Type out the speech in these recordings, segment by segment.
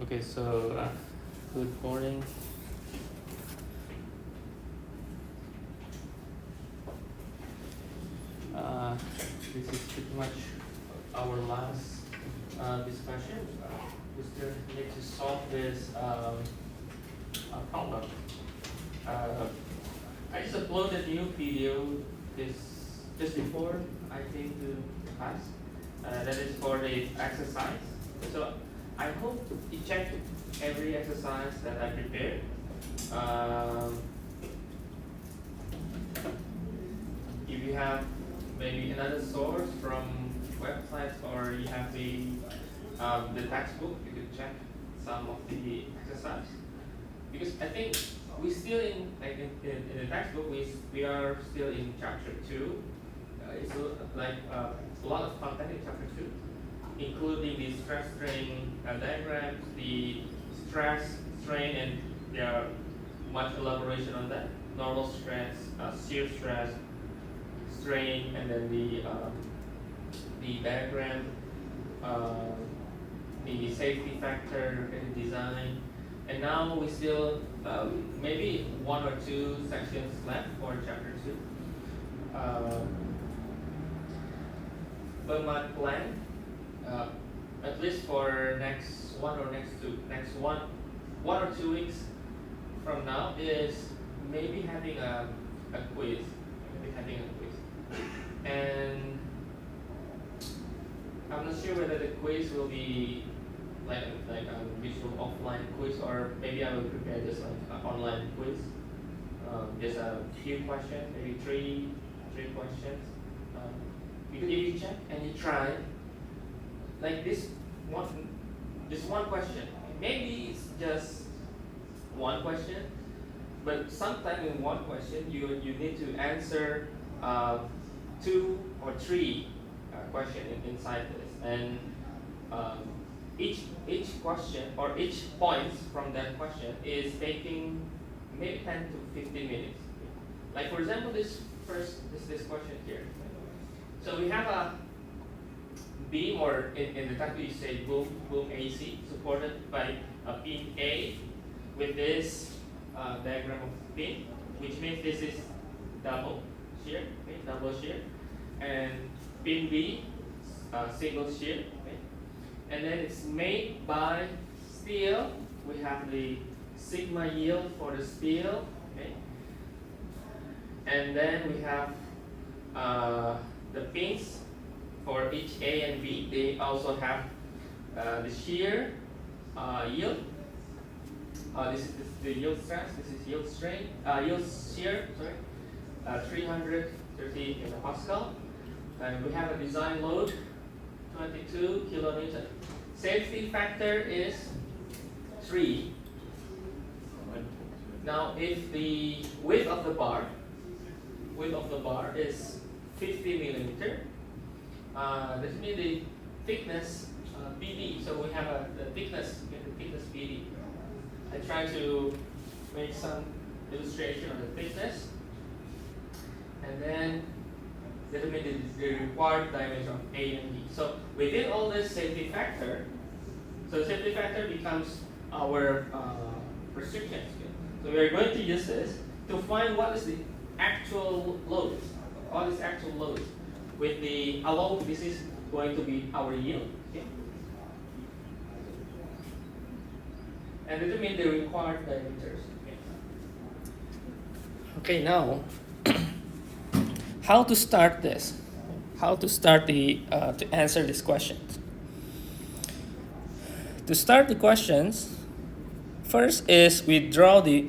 Okay, so good morning. This is pretty much our last discussion. We still need to solve this problem. I just uploaded a new video just before I came to class. That is for the exercise. So I hope you check every exercise that I prepared. If you have maybe another source from websites or you have the textbook, you can check some of the exercise. Because I think we still in the textbook we are still in chapter 2. It's a lot of content in chapter 2, including the stress strain diagrams, the stress, strain, and there are much elaboration on that. Normal stress, shear stress, strain, and then the diagram, the safety factor and design. And now we still maybe 1 or 2 sections left for chapter 2. But my plan, at least for next 1 or 2 weeks from now, is maybe having a quiz. And I'm not sure whether the quiz will be like a visual offline quiz, or maybe I will prepare just like an online quiz. Just a few questions, maybe three questions. Because if you check and you try, like this one question, maybe it's just one question, but sometimes in one question you need to answer 2 or 3 questions inside this, and each question or each point from that question is taking maybe 10 to 15 minutes. Like for example, this question here. So we have a beam, or in the textbook you say boom AC, supported by a pin A with this diagram of pin, which means this is double shear, okay, double shear, and pin B, single shear, okay? And then it's made by steel. We have the sigma yield for the steel, okay? And then we have the pins for each A and B. They also have the shear yield. This is the yield stress. This is yield strain. Yield shear. Sorry, 330 kilopascal. And we have a design load, 22 kilonewton. Safety factor is 3. Now, if the width of the bar is 50 millimeter, this means the thickness BD. So we have the thickness BD. I try to make some illustration of the thickness, and then determine the required dimension of A and B. So within all this safety factor, so safety factor becomes our restrictions. So we are going to use this to find what is the actual load, all these actual loads, with the along this is going to be our yield, okay? And determine the required diameters. Okay, now how to start this? How to start to answer these questions? To start the questions, first is we draw the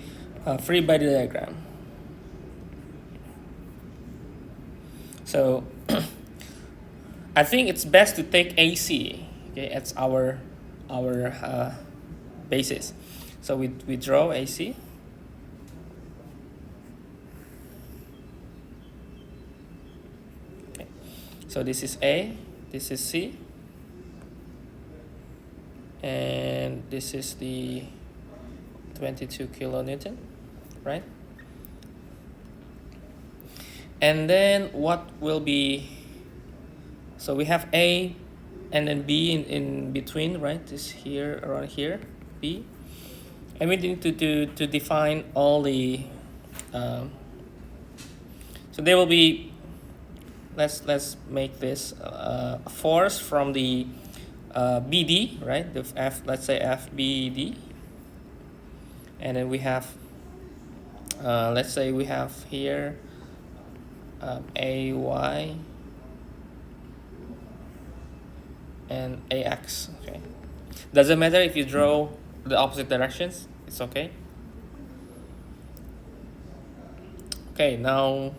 free body diagram. So I think it's best to take AC. Okay, it's our basis. So we draw AC. Okay. So this is A, this is C, and this is the 22 kilonewton, right? And then what will be, so we have A and then B in between, right? This here, around here. B. And we need to define all the, so there will be, let's make this force from the BD, right? The F, let's say FBD. And then we have, let's say we have here AY and AX, okay? Doesn't matter if you draw the opposite directions, it's okay. Okay, now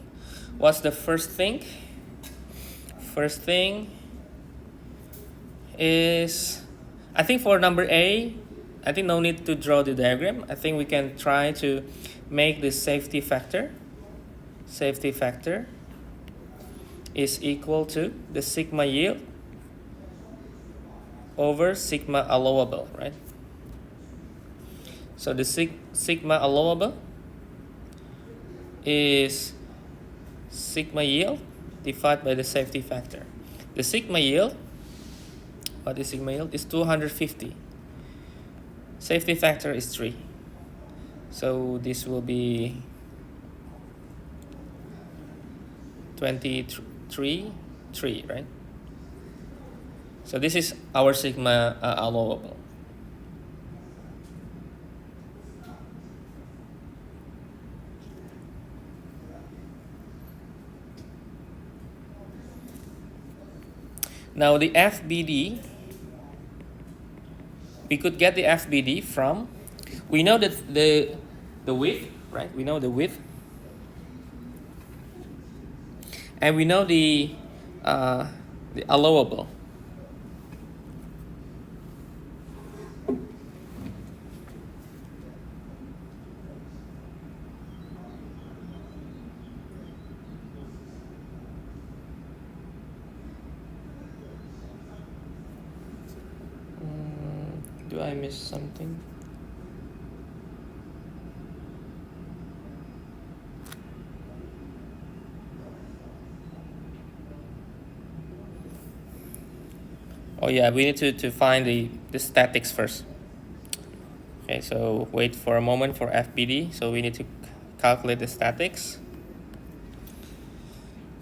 what's the first thing? First thing is, I think for number A, I think no need to draw the diagram. I think we can try to make the safety factor. Safety factor is equal to the sigma yield over sigma allowable, right? So the sigma allowable is sigma yield divided by the safety factor. The sigma yield, what is sigma yield? Is 250. Safety factor is 3. So this will be 23, 3, right? So this is our sigma allowable. Now the FBD, we could get the FBD from, we know that the width, right? We know the width, and we know the allowable. Do I miss something? Oh yeah, we need to find the statics first. Okay, so wait for a moment for FBD. So we need to calculate the statics.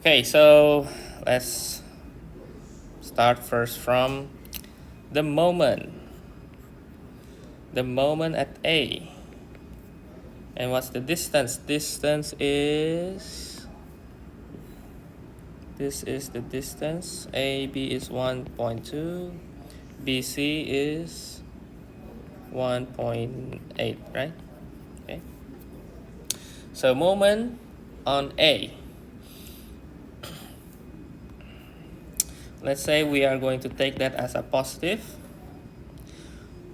Okay, so let's start first from the moment. The moment at A. And what's the distance? Distance is, this is the distance. AB is 1.2. BC is 1.8, right? Okay. So moment on A. Let's say we are going to take that as a positive.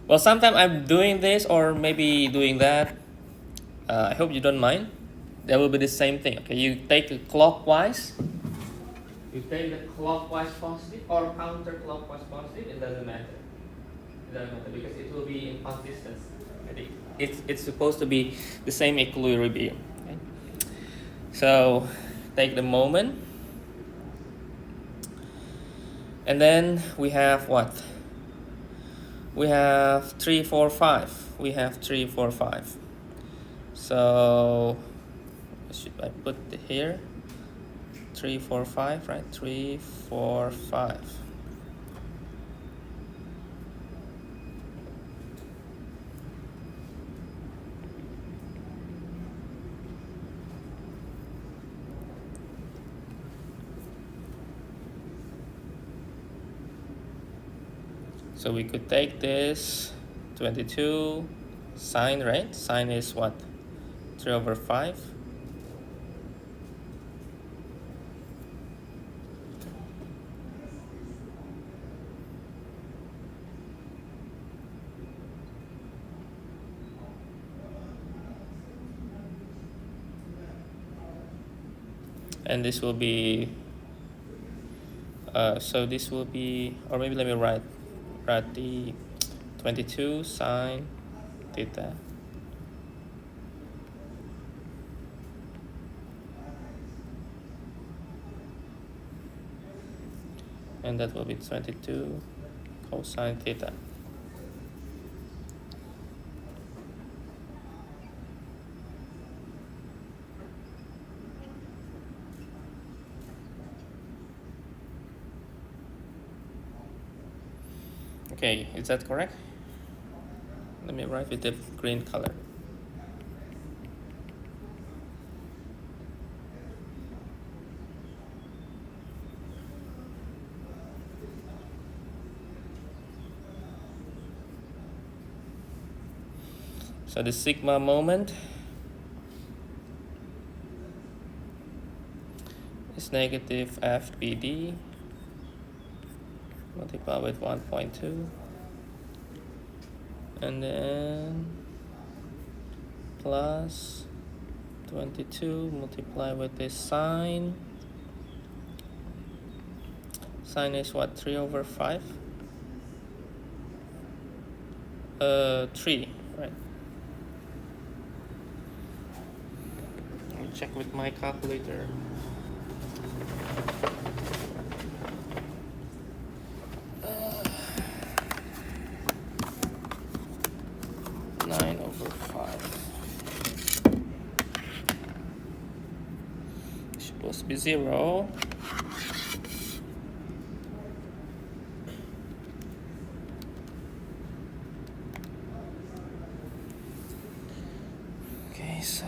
Well, sometimes I'm doing this or maybe doing that. I hope you don't mind. That will be the same thing. Okay, you take it clockwise. You take the clockwise positive or counterclockwise positive. It doesn't matter. It doesn't matter because it will be in consistency. It's supposed to be the same equilibrium. Okay? So take the moment, and then we have what? We have 3, 4, 5. We have 3, 4, 5. So should I put here 3, 4, 5, right? 3, 4, 5. So we could take this 22 sine, right? Sine is what? 3 over 5. And this will be, so this will be, or maybe let me write the 22 sine theta. And that will be 22 cosine theta. Okay, is that correct? Let me write with the green color. So the sigma moment is negative FBD multiplied with 1.2, and then plus 22 multiplied with this sine. Sine is what, 3/5? 3, right? Let me check with my calculator. Nine over 5. It's supposed to be 0. Okay, so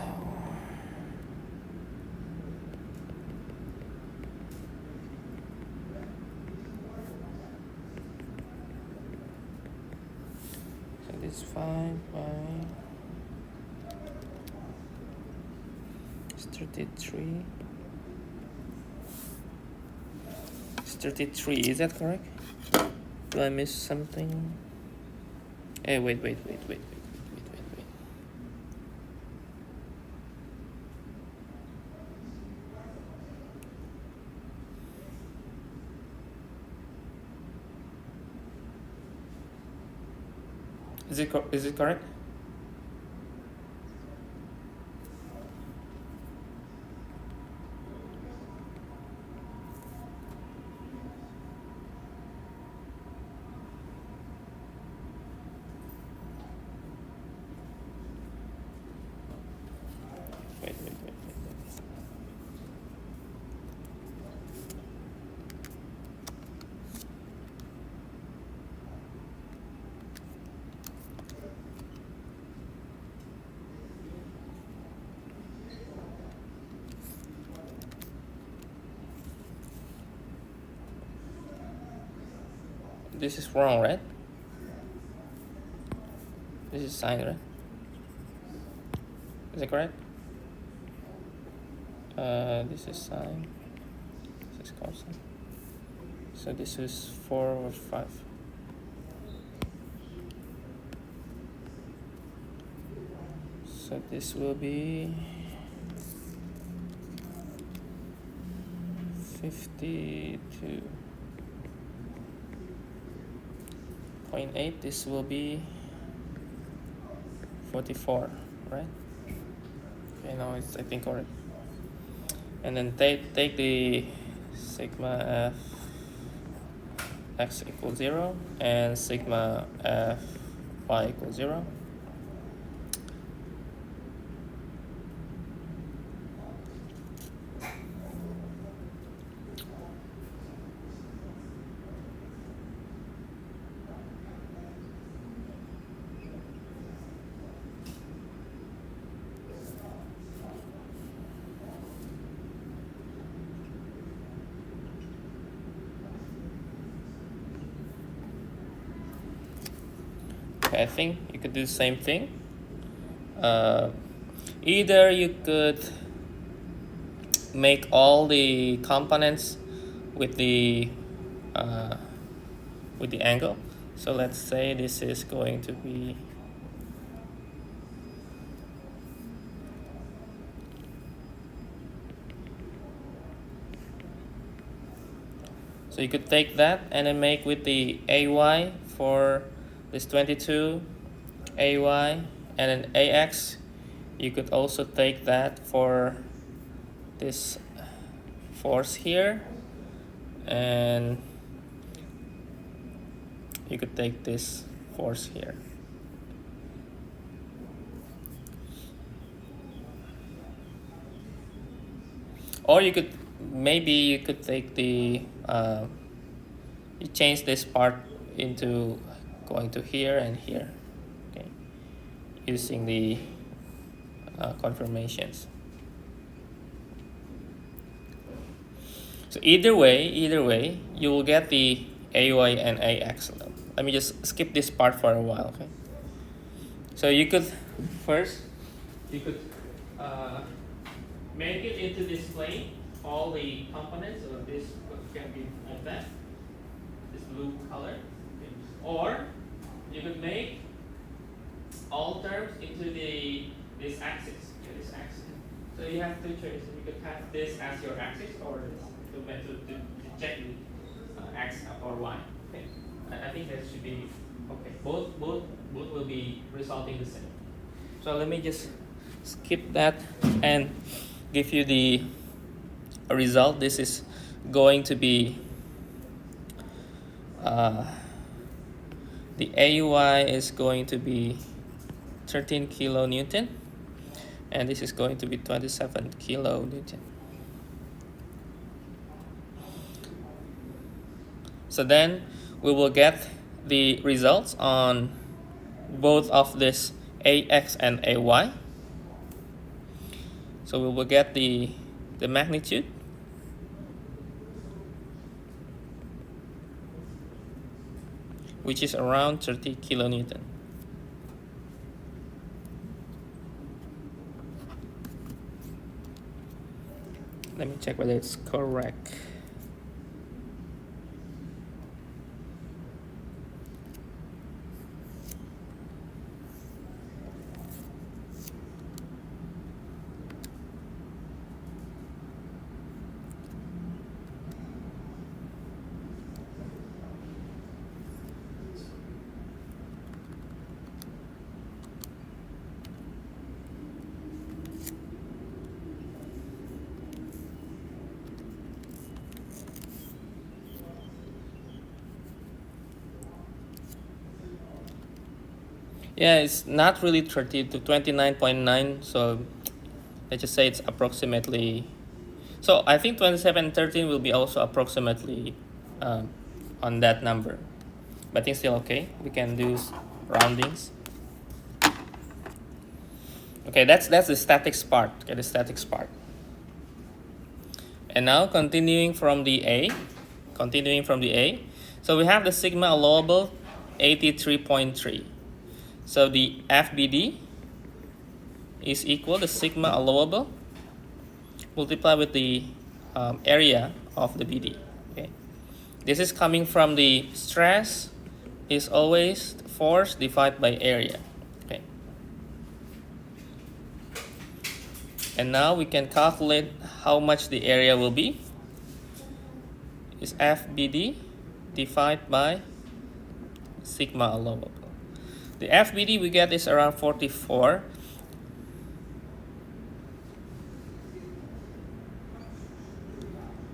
this 5 by it's 33. It's 33, is that correct? Do I miss something? Hey, wait. Is it correct? Wait. This is wrong, right? This is sine, right? Is it correct? This is sine. This is cosine. So this is 4/5. So this will be 52.8. This will be 44, right? Okay, now it's, I think, correct. And then take the sigma f x equals 0 and sigma f y equals 0. I think you could do the same thing. Either you could make all the components with the angle. So let's say this is going to be so you could take that and then make with the AY for this 22, AY, and then AX. You could also take that for this force here, and you could take this force here. Or you could, maybe you could take the, you change this part into going to here and here, okay, using the confirmations. So either way, you will get the AY and AX. Let me just skip this part for a while, okay? So you could first, make it into this plane, all the components of this can be like that, this blue color, okay? Or you could make all terms into this axis, okay, this axis. So you have two choices. You could have this as your axis, or this to check the x or y. Okay, I think that should be okay. Both will be resulting the same. So let me just skip that and give you the result. This is going to be the AUY is going to be 13 kilonewton, and this is going to be 27 kilonewton. So then we will get the results on both of this AX and AY. So we will get the magnitude, which is around 30 kilonewton. Let me check whether it's correct. Yeah, it's not really 30 to 29.9, so let's just say it's approximately. So I think 2713 will be also approximately on that number, but I think still okay. We can do roundings. Okay, that's the statics part. Okay, the statics part. And now continuing from the A, so we have the sigma allowable 83.3. So the FBD is equal to sigma allowable multiplied with the area of the BD. Okay, this is coming from the stress is always force divided by area. Okay, and now we can calculate how much the area will be. Is FBD divided by sigma allowable. The FBD we get is around 44.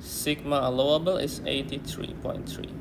Sigma allowable is 83.3.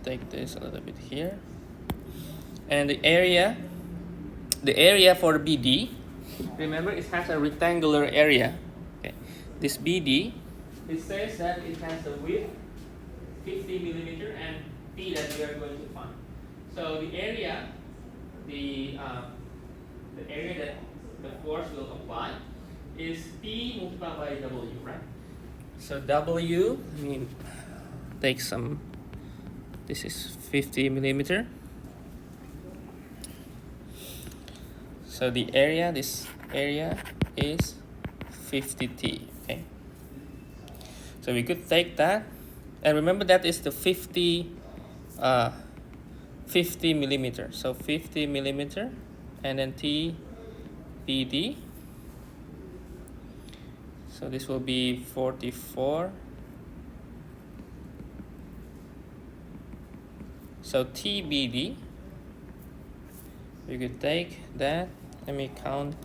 Take this a little bit here, and the area for BD, remember it has a rectangular area. Okay, this BD, it says that it has a width 50 millimeter and P that we are going to find. So the area that the force will apply is P multiplied by W, right? So W, I mean, take some. This is 50 millimeter. So the area, this area is 50T. Okay. So we could take that, and remember that is the 50 millimeter. So 50 millimeter, and then T BD. So this will be 44. So TBD, we could take that Let me count.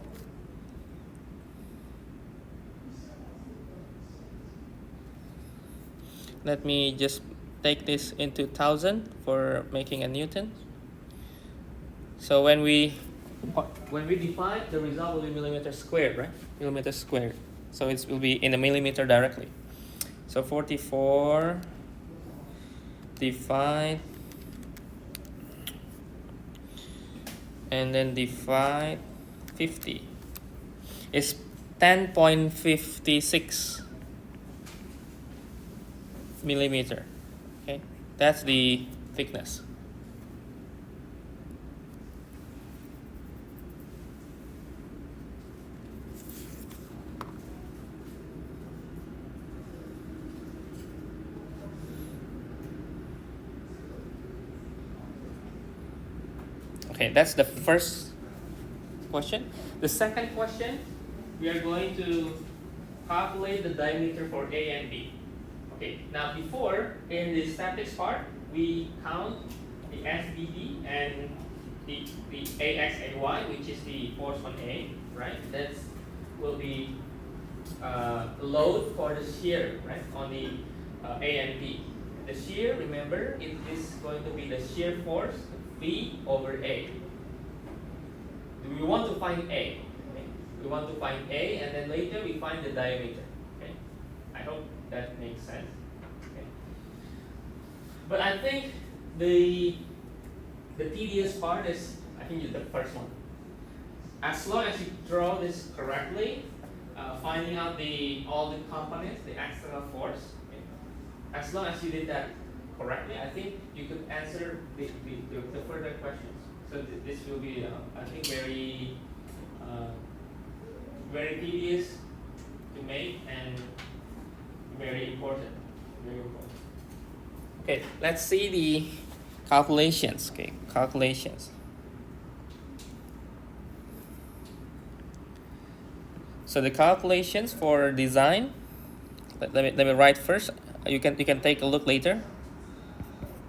Let me just take this into 1000 for making a Newton. So when we divide, the result will be millimeter squared, right? Millimeter squared. So it will be in a millimeter directly. So 44 divide and then divide 50 is 10.56 millimeter. Okay, that's the thickness. Okay, that's the first question. The second question, we are going to calculate the diameter for A and B. Okay, now before, in the statics part, we count the SBD and the AXAY, which is the force on A, right? That will be load for the shear, right, on the A and B. The shear, remember, it is going to be the shear force B over A. We want to find A. Okay? We want to find A, and then later we find the diameter. Okay? I hope that makes sense. Okay? But I think the tedious part is, I think, the first one. As long as you draw this correctly, finding out all the components, the external force. Okay? As long as you did that correctly, I think you could answer the further questions. So this will be, I think, very tedious to make and very important. Very important. Okay, let's see the calculations. Okay, calculations. So the calculations for design. Let me write first. You can take a look later.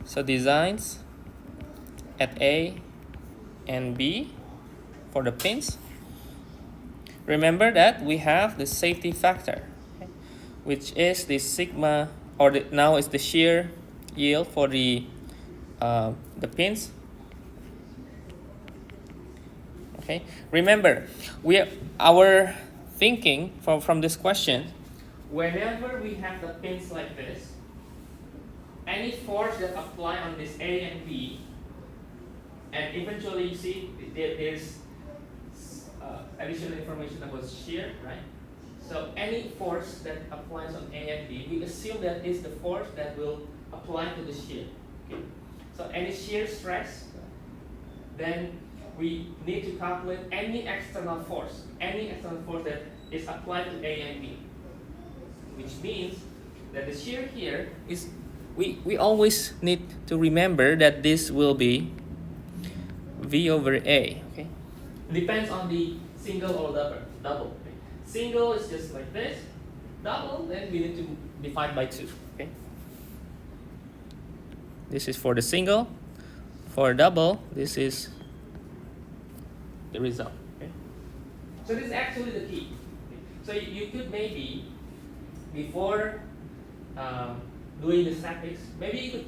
So designs at A and B for the pins. Remember that we have the safety factor, okay, which is the sigma, or now it's the shear yield for the pins. Okay. Remember, our thinking from this question. Whenever we have the pins like this, any force that apply on this A and B, and eventually you see there's additional information about shear, right? So any force that applies on A and B, we assume that is the force that will apply to the shear. Okay? So any shear stress, then we need to calculate any external force that is applied to A and B, which means that the shear here is, we always need to remember that this will be V over A. Okay, depends on the single or double. Okay? Single is just like this. Double, then we need to divide by 2. Okay, this is for the single. For double, this is the result. Okay, so this is actually the key. Okay? So you could maybe, before doing the statics, maybe you could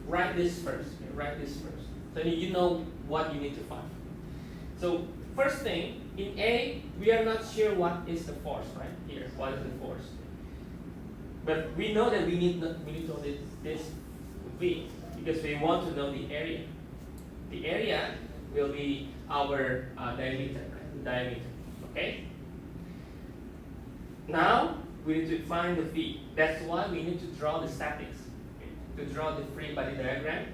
write this first. Okay? Write this first, so you know what you need to find. So first thing, in A, we are not sure what is the force, right? Here, what is the force? But we know that we need to know this V, because we want to know the area. The area will be our diameter, right? Diameter. Okay. Now we need to find the V. That's why we need to draw the statics, okay? To draw the free body diagram,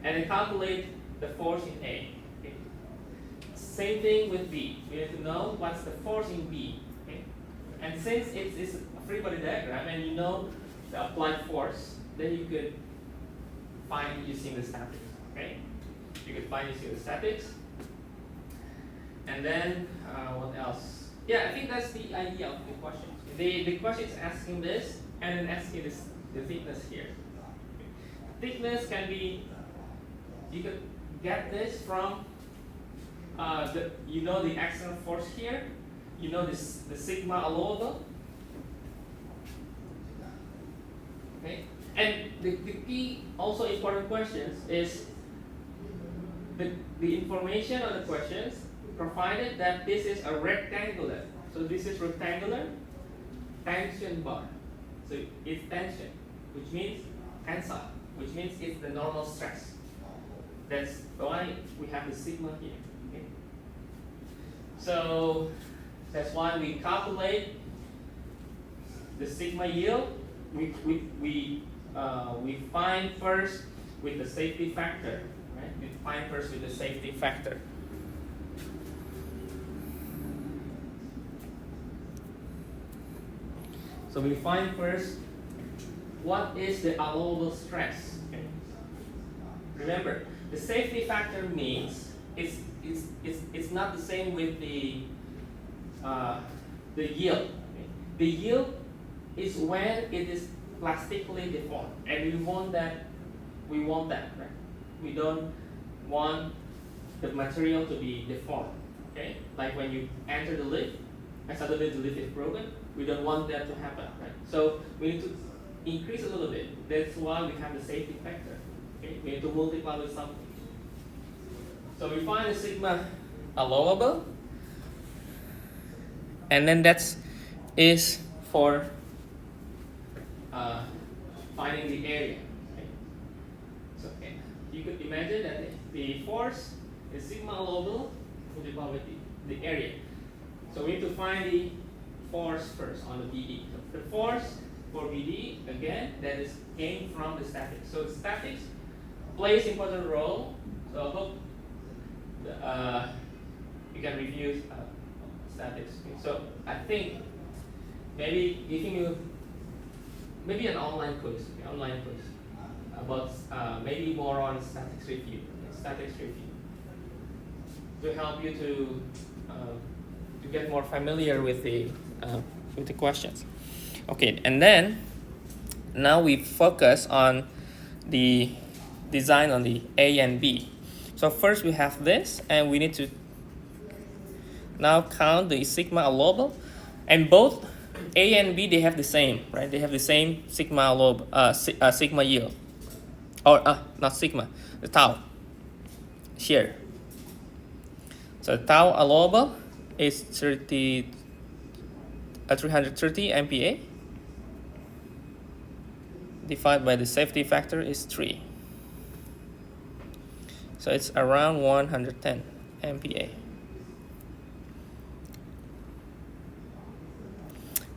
and then calculate the force in A. Okay? Same thing with B. We need to know what's the force in B. Okay? And since it's a free body diagram and you know the applied force, then you could find using the statics. Okay? You could find using the statics. And then what else? Yeah, I think that's the idea of the question. The question is asking this and then asking this, the thickness here. Thickness can be, you could get this from you know the external force here, you know this the sigma allowable. Okay, and the key also important questions is the information on the questions provided that this is a rectangular. So this is rectangular tension bar. So it's tension, which means tensile, which means it's the normal stress. That's why we have the sigma here. Okay? So that's why we calculate the sigma yield. We find first with the safety factor. Right? We find first with the safety factor. So we find first what is the allowable stress. Okay? Remember, the safety factor means it's not the same with the yield. Okay? The yield is when it is plastically deformed, and we want that. Right? We don't want the material to be deformed. Okay, like when you enter the lift, and suddenly the lift is broken. We don't want that to happen, right? So we need to increase a little bit. That's why we have the safety factor. Okay, we need to multiply with something. So we find the sigma allowable, and then that is for finding the area. Okay? So okay, you could imagine that the force is sigma allowable multiplied with the area. So we need to find the force first on the BD. So the force for BD, again, that is came from the statics. So statics plays important role. So I hope you can review statics. So I think maybe giving you maybe an online quiz about maybe more on statics review to help you to get more familiar with the questions. Okay, and then now we focus on the design on the A and B. So first we have this, and we need to now count the sigma allowable, and both A and B, they have the same, right? They have the same sigma allowable, sigma yield, or not sigma, the tau shear. So tau allowable is 330 MPa divided by the safety factor is 3. So it's around 110 MPa.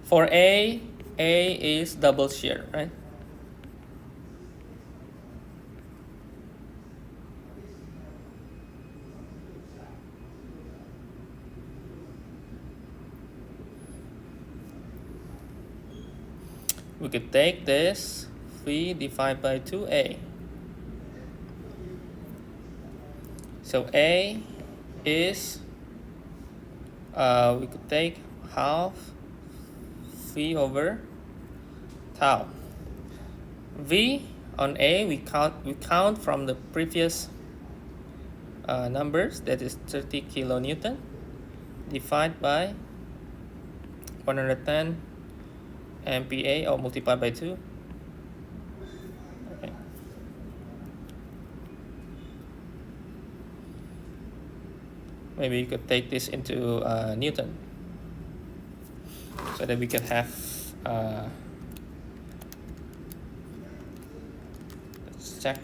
For A is double shear, right? We could take this 3 divided by 2A. So A is, we could take half 3 over tau. V on A, we count from the previous numbers, that is 30 kilonewton, divided by 110 MPa, or multiplied by 2. Okay. Maybe you could take this into Newton, so that we can have let's check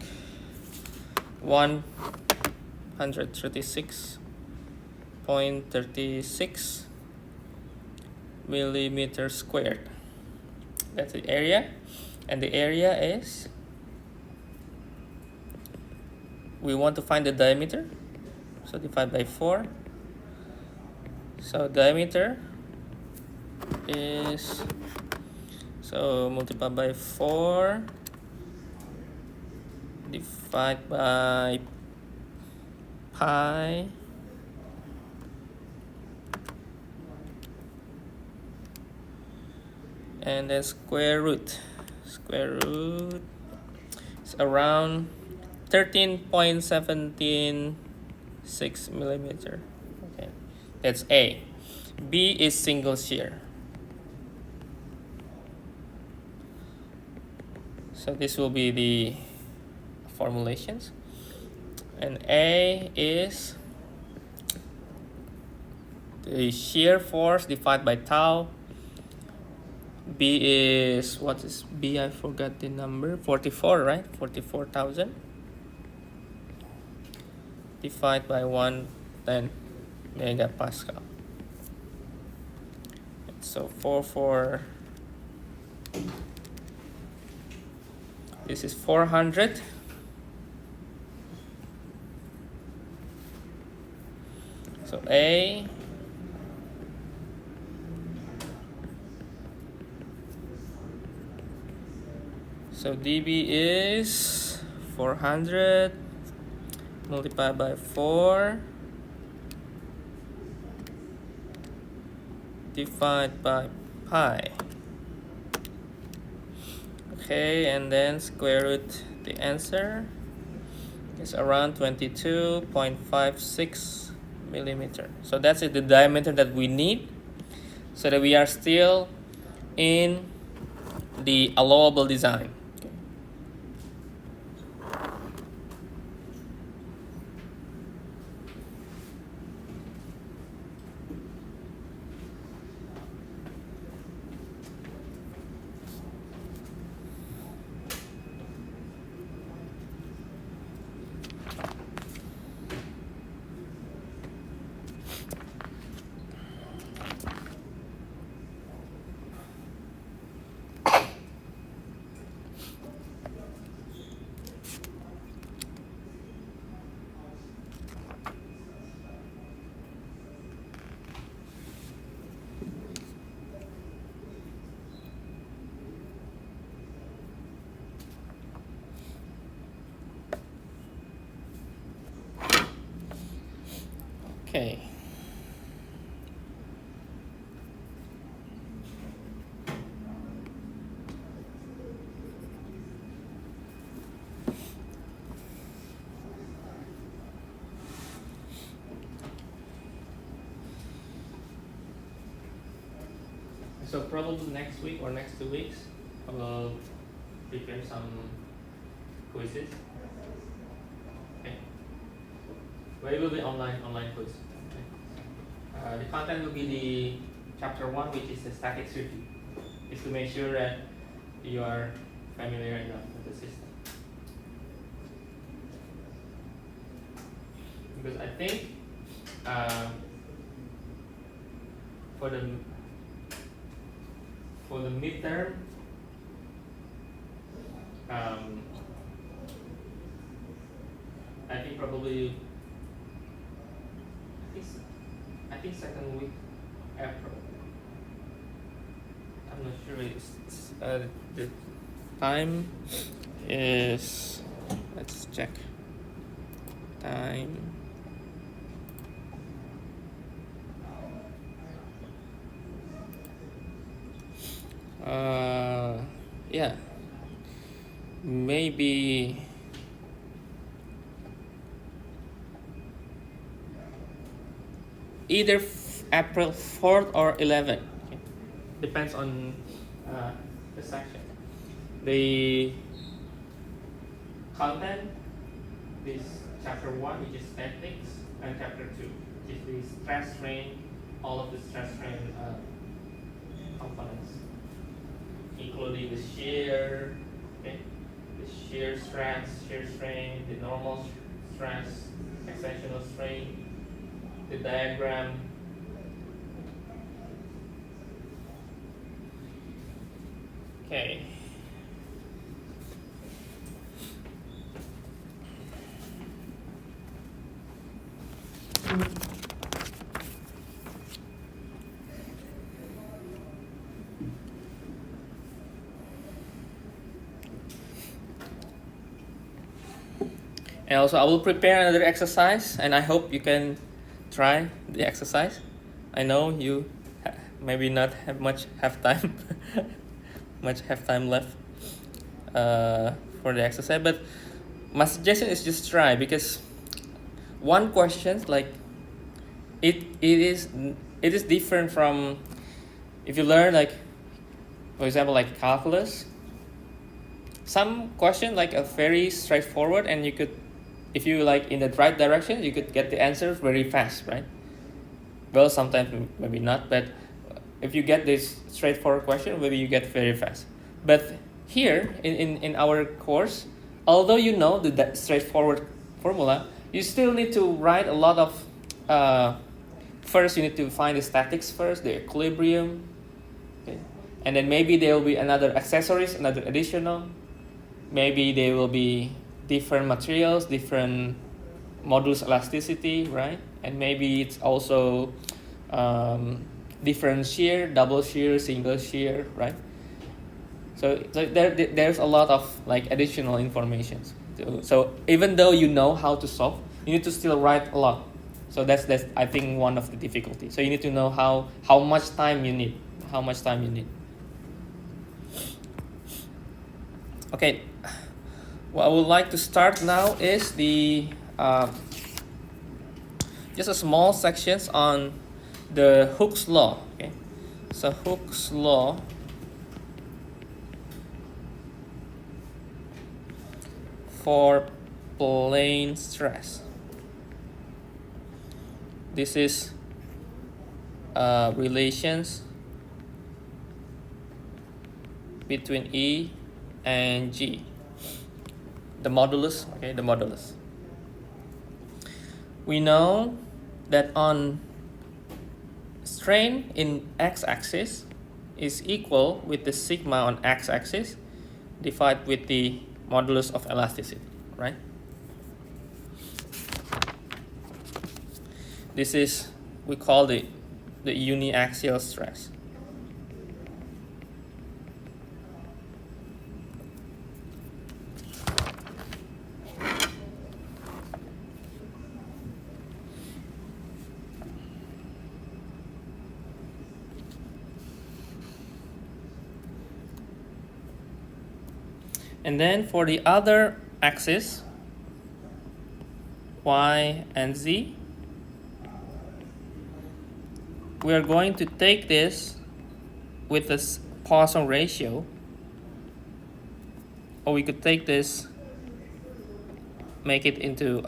136.36 millimeters squared. That's the area, and the area is, we want to find the diameter, so divide by 4. So diameter is, so multiply by 4 divide by pi and then square root is around 13.17 6 millimeter. Okay, that's A. B is single shear. So this will be the formulations. And A is the shear force divided by tau. B is, what is B? I forgot the number. 44, right? 44,000 divided by 110 megapascal. So 44. This is 400. So A so dB is 400 multiplied by 4 divided by pi. Okay, and then square root the answer is around 22.56 millimeter. So that's it, the diameter that we need, so that we are still in the allowable design. Okay. So probably next week or next 2 weeks, I will prepare some quizzes. Okay. But it will be online quiz. Okay. The content will be the chapter 1, which is the statics review. It's to make sure that you are familiar enough with the system. Because I think for the midterm, I think probably I think second week April. I'm not sure. The time is, let's check. Time. Yeah, maybe either April 4th or 11th. Okay. Depends on the section. The Content is chapter 1, which is statics, and chapter 2, which is the stress strain, all of the stress strain components, including the shear, okay, the shear stress, shear strain, the normal stress, extensional strain, the diagram. okay. And also I will prepare another exercise, and I hope you can try the exercise. I know you maybe not have much time left for the exercise, but my suggestion is just try, because one question, like it is different from if you learn, like for example, like calculus. Some question like a very straightforward, and you could, if you like in the right direction, you could get the answer very fast, right? Well, sometimes maybe not, but if you get this straightforward question, maybe you get very fast. But here in our course, although you know the straightforward formula, you still need to write a lot of first you need to find the statics first, the equilibrium, okay? And then maybe there will be another accessories, another additional. Maybe there will be different materials, different modulus elasticity, right? And maybe it's also different shear, double shear, single shear, right? So there's a lot of like additional information. So even though you know how to solve, you need to still write a lot. So that's I think one of the difficulties. So you need to know how much time you need. Okay. What I would like to start now is the just a small sections on the Hooke's Law. Okay, so Hooke's Law for plane stress. This is relations between E and G. The modulus, okay, the modulus. We know that on strain in x-axis is equal with the sigma on x-axis divided with the modulus of elasticity, right? This is, we call the uniaxial stress. And then for the other axis, y and z, we are going to take this with this Poisson ratio, or we could take this, make it into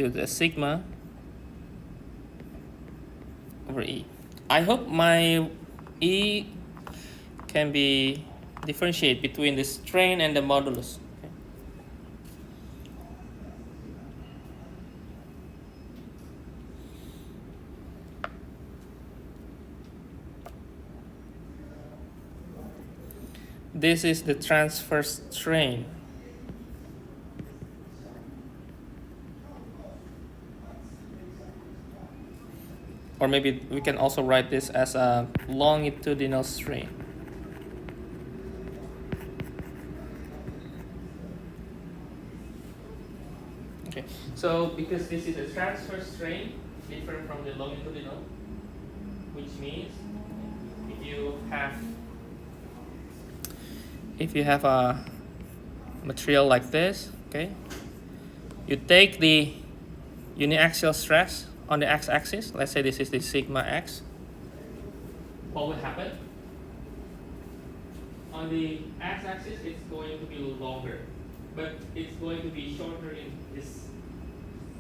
the sigma over E. I hope my E can be differentiate between the strain and the modulus. Okay. This is the transverse strain. Or maybe we can also write this as a longitudinal strain. Okay, so because this is a transverse strain, different from the longitudinal, which means if you have a material like this, okay, you take the uniaxial stress on the x-axis. Let's say this is the sigma x. What will happen? On the x-axis, it's going to be longer, but it's going to be shorter in this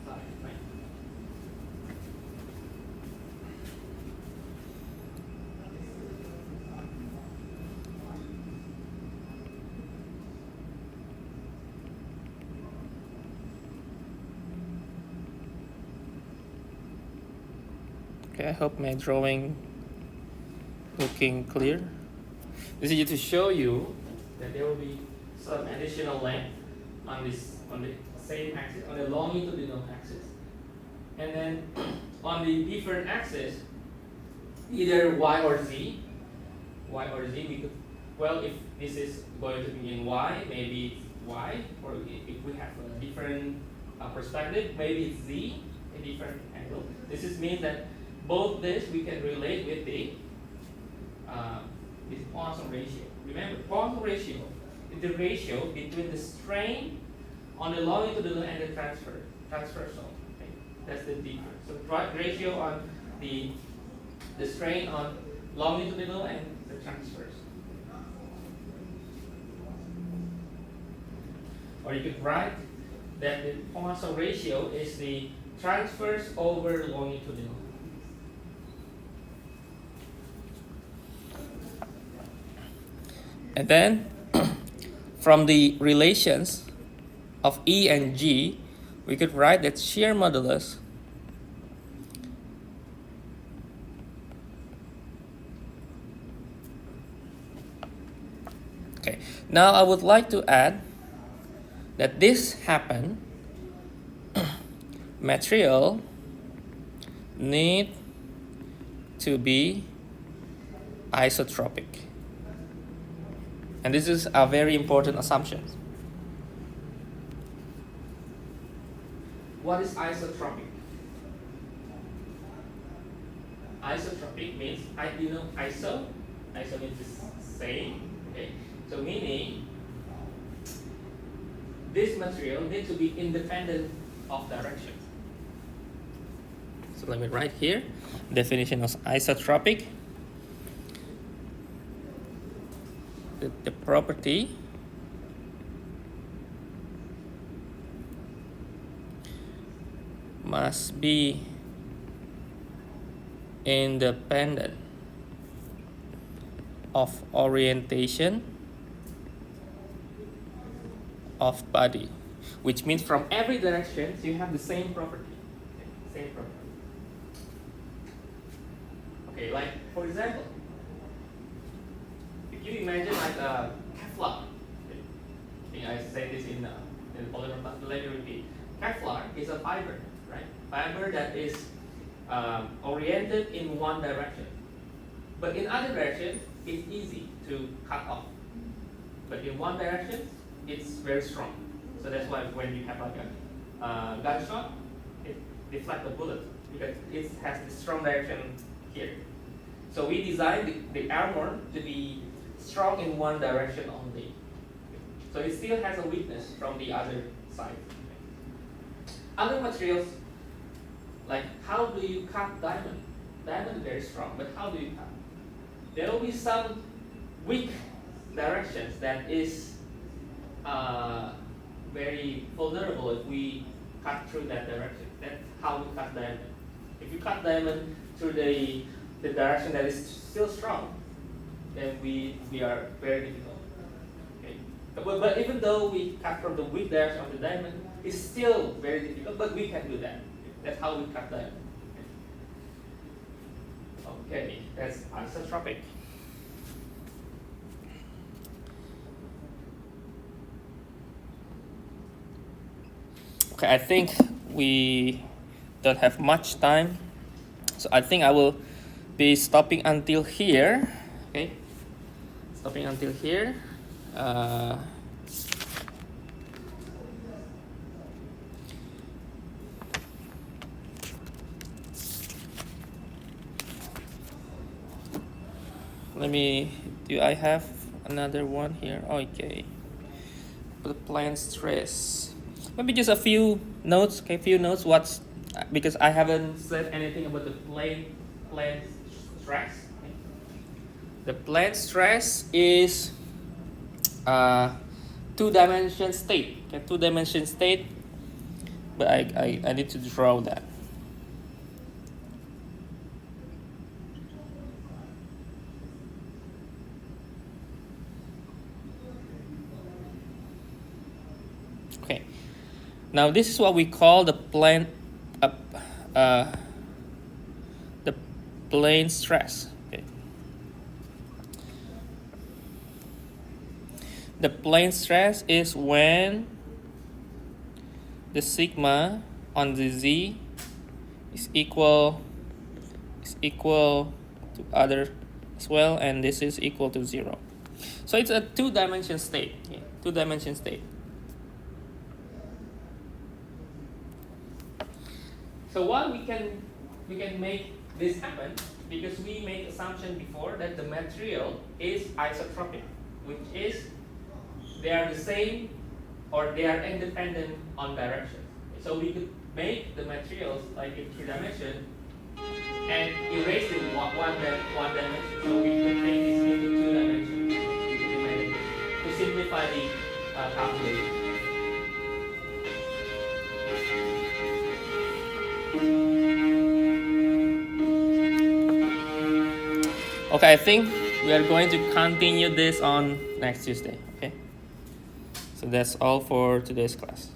side, right? Okay, I hope my drawing looking clear. This is to show you that there will be some additional length on the same axis, on the longitudinal axis, and then on the different axis, either y or z. We could, well, if this is going to be in y, maybe it's y, or if we have a different perspective, maybe it's z, a different angle. This means that both this we can relate with the this Poisson ratio. Remember, Poisson ratio is the ratio between the strain on the longitudinal and the transverse. transversal. Okay? That's the difference. So ratio on the strain on longitudinal and the transverse. Or you could write that the Poisson ratio is the transverse over longitudinal. And then from the relations of E and G, we could write that shear modulus okay. Now I would like to add that this happen material need to be isotropic. And this is a very important assumption. What is isotropic? Isotropic means, you know, iso means the same. Okay, so meaning this material needs to be independent of direction. So let me write here definition of isotropic. The property must be independent of orientation of body, Which means from every direction you have the same property. Okay, same property. Okay, like for example, if you imagine like a Kevlar, okay, I think I say this in polymer, but let me repeat. Kevlar is a fiber, right? Fiber that is oriented in one direction, but in other direction it's easy to cut off. But in one direction, it's very strong. So that's why when you have like a gunshot, it deflects the bullet because it has the strong direction here. So we designed the armor to be strong in one direction only. So it still has a weakness from the other side. Other materials, like how do you cut diamond? Diamond is very strong, but how do you cut? There will be some weak directions that is very vulnerable if we cut through that direction. That's how we cut diamond. If you cut diamond through the direction that is still strong, then we are very difficult. Okay? But even though we cut from the weak direction of the diamond, it's still very difficult, but we can do that. That's how we cut diamond. Okay, that's isotropic. Okay, I think we don't have much time, so I think I will be stopping until here. Okay, stopping until here. Let me. Do I have another one here? Okay. The plane stress. Maybe just a few notes. Okay, few notes. What's because I haven't Said anything about the plane stress? Okay. The plane stress is two-dimension state. Okay, two-dimension state. But I need to draw that. Okay. Now this is what we call the plane stress. Okay. The plane stress is when the sigma on the z is equal to other as well, and this is equal to 0. So it's a two-dimension state. Yeah, two-dimension state. So why we can make this happen, because we made assumption before that the material is isotropic, which is they are the same or they are independent on direction. So we could make the materials like in 3 dimensions and erase it one dimension. So we could make this into 2 dimensions. We could imagine this to simplify the calculation. Okay, I think we are going to continue this on next Tuesday. Okay, so that's all for today's class.